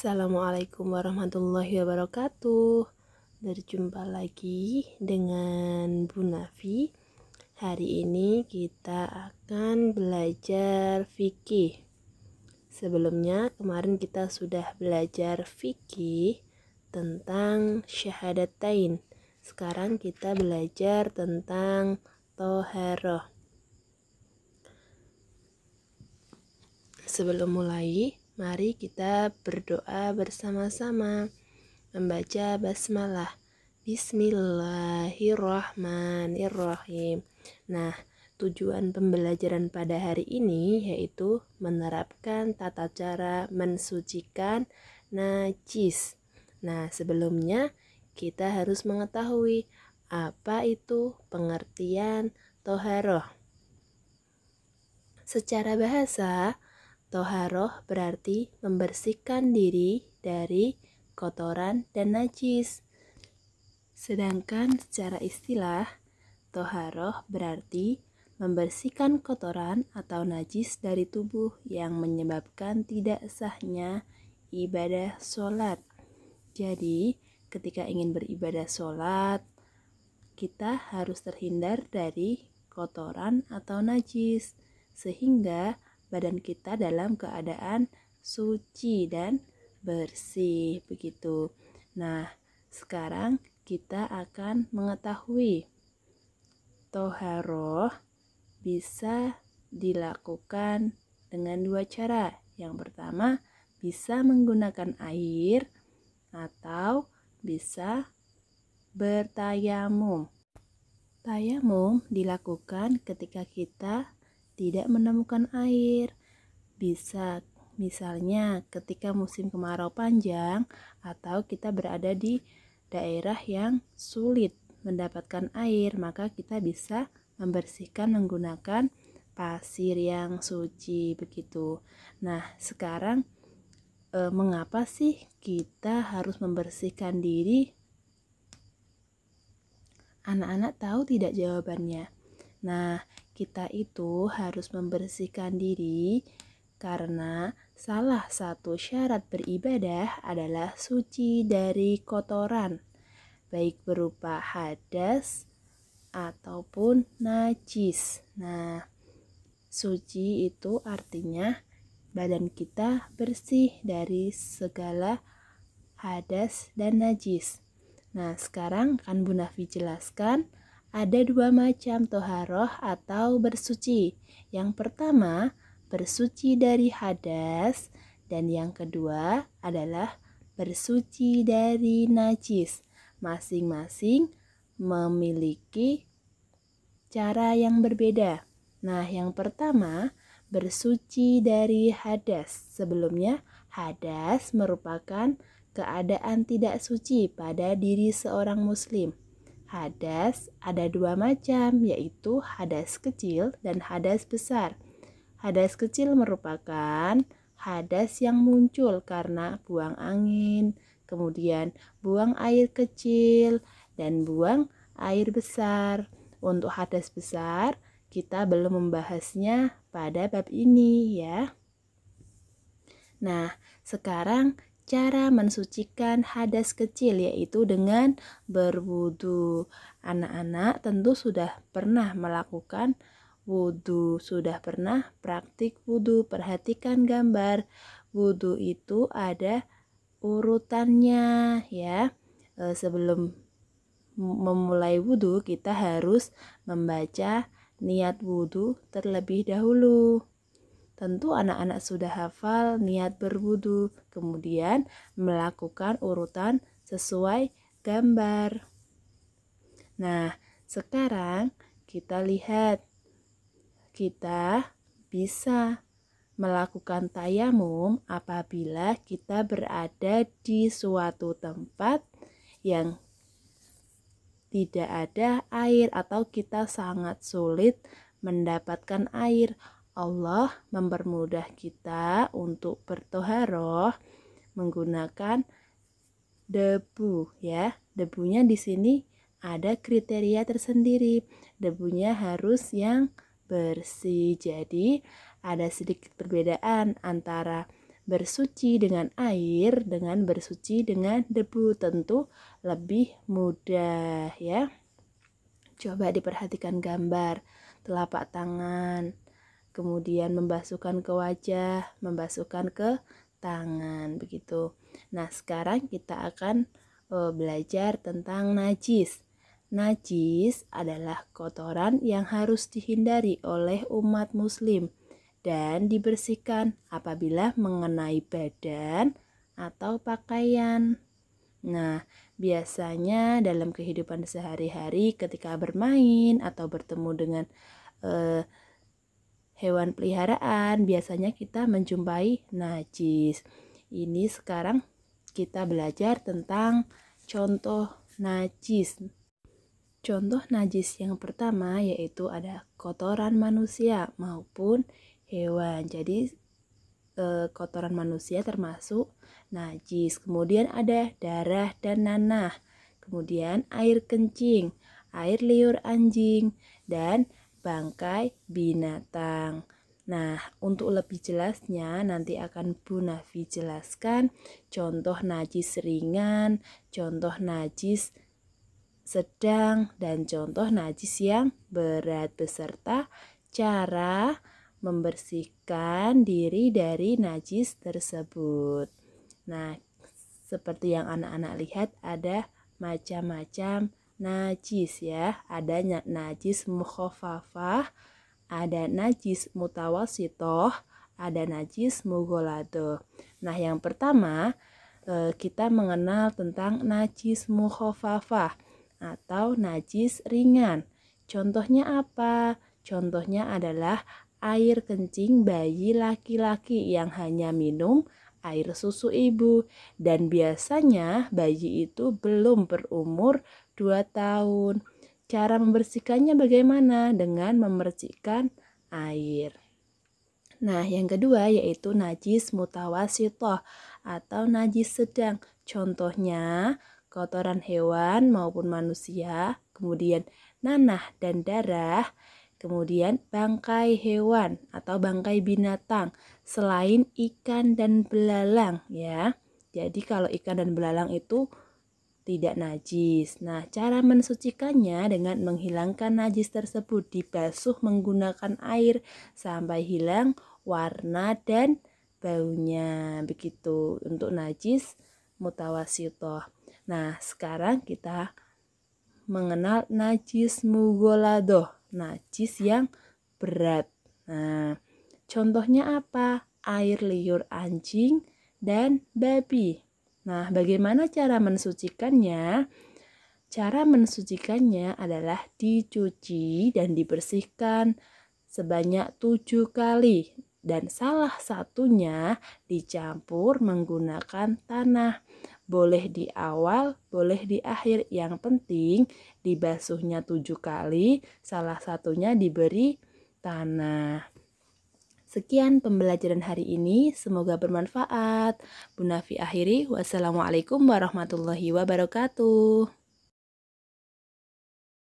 Assalamualaikum warahmatullahi wabarakatuh. Berjumpa lagi dengan Bu Nafi. Hari ini kita akan belajar fikih. Sebelumnya kemarin kita sudah belajar fikih tentang syahadatain. Sekarang kita belajar tentang toharoh. Sebelum mulai, mari kita berdoa bersama-sama, membaca basmalah. Bismillahirrahmanirrahim. Nah, tujuan pembelajaran pada hari ini yaitu menerapkan tata cara mensucikan najis. Nah, sebelumnya kita harus mengetahui apa itu pengertian toharoh. Secara bahasa, toharoh berarti membersihkan diri dari kotoran dan najis. Sedangkan secara istilah, toharoh berarti membersihkan kotoran atau najis dari tubuh yang menyebabkan tidak sahnya ibadah sholat. Jadi, ketika ingin beribadah sholat, kita harus terhindar dari kotoran atau najis, sehingga badan kita dalam keadaan suci dan bersih begitu. Nah, sekarang kita akan mengetahui toharoh bisa dilakukan dengan dua cara. Yang pertama, bisa menggunakan air atau bisa bertayamum. Tayamum dilakukan ketika kita tidak menemukan air. Bisa misalnya ketika musim kemarau panjang atau kita berada di daerah yang sulit mendapatkan air, maka kita bisa membersihkan menggunakan pasir yang suci begitu. Nah, sekarang mengapa sih kita harus membersihkan diri? Anak-anak tahu tidak jawabannya? Nah, kita itu harus membersihkan diri karena salah satu syarat beribadah adalah suci dari kotoran, baik berupa hadas ataupun najis. Nah, suci itu artinya badan kita bersih dari segala hadas dan najis. Nah, sekarang akan Bu Nafi jelaskan ada dua macam toharoh atau bersuci. Yang pertama, bersuci dari hadas, dan yang kedua adalah bersuci dari najis. Masing-masing memiliki cara yang berbeda. Nah, yang pertama, bersuci dari hadas. Sebelumnya, hadas merupakan keadaan tidak suci pada diri seorang muslim. Hadas ada dua macam, yaitu hadas kecil dan hadas besar. Hadas kecil merupakan hadas yang muncul karena buang angin, kemudian buang air kecil, dan buang air besar. Untuk hadas besar, kita belum membahasnya pada bab ini ya. Nah, sekarang cara mensucikan hadas kecil yaitu dengan berwudu. Anak-anak tentu sudah pernah melakukan wudu, sudah pernah praktik wudu. Perhatikan gambar wudu itu ada urutannya ya. Sebelum memulai wudu kita harus membaca niat wudu terlebih dahulu. Tentu anak-anak sudah hafal niat berwudu, kemudian melakukan urutan sesuai gambar. Nah, sekarang kita lihat, kita bisa melakukan tayamum apabila kita berada di suatu tempat yang tidak ada air atau kita sangat sulit mendapatkan air. Allah mempermudah kita untuk bertoharoh menggunakan debu ya. Debunya di sini ada kriteria tersendiri. Debunya harus yang bersih. Jadi ada sedikit perbedaan antara bersuci dengan air dengan bersuci dengan debu, tentu lebih mudah ya. Coba diperhatikan gambar telapak tangan, kemudian membasuhkan ke wajah, membasuhkan ke tangan begitu. Nah, sekarang kita akan belajar tentang najis. Najis adalah kotoran yang harus dihindari oleh umat muslim dan dibersihkan apabila mengenai badan atau pakaian. Nah, biasanya dalam kehidupan sehari-hari ketika bermain atau bertemu dengan hewan peliharaan, biasanya kita menjumpai najis. Ini sekarang kita belajar tentang contoh najis. Contoh najis yang pertama yaitu ada kotoran manusia maupun hewan. Jadi kotoran manusia termasuk najis. Kemudian ada darah dan nanah. Kemudian air kencing, air liur anjing, dan bangkai binatang. Nah, untuk lebih jelasnya nanti akan Bu Nafi jelaskan contoh najis ringan, contoh najis sedang, dan contoh najis yang berat beserta cara membersihkan diri dari najis tersebut. Nah, seperti yang anak-anak lihat ada macam-macam najis ya. Ada najis mukhafafah, ada najis mutawasitoh, ada najis mugholado. Nah, yang pertama kita mengenal tentang najis mukhafafah atau najis ringan. Contohnya apa? Contohnya adalah air kencing bayi laki-laki yang hanya minum air susu ibu, dan biasanya bayi itu belum berumur 2 tahun. Cara membersihkannya bagaimana? Dengan memercikkan air. Nah, yang kedua yaitu najis mutawasitoh atau najis sedang. Contohnya kotoran hewan maupun manusia, kemudian nanah dan darah, kemudian bangkai hewan atau bangkai binatang, selain ikan dan belalang ya. Jadi kalau ikan dan belalang itu tidak najis. Nah, cara mensucikannya dengan menghilangkan najis tersebut, dibasuh menggunakan air sampai hilang warna dan baunya. Begitu untuk najis mutawasitoh. Nah, sekarang kita mengenal najis mugholado, najis yang berat. Nah, contohnya apa? Air liur anjing dan babi. Nah, bagaimana cara mensucikannya? Cara mensucikannya adalah dicuci dan dibersihkan sebanyak 7 kali. Dan salah satunya dicampur menggunakan tanah. Boleh di awal, boleh di akhir. Yang penting dibasuhnya 7 kali, salah satunya diberi tanah. Sekian pembelajaran hari ini, semoga bermanfaat. Bu Nafi akhiri, wassalamualaikum warahmatullahi wabarakatuh.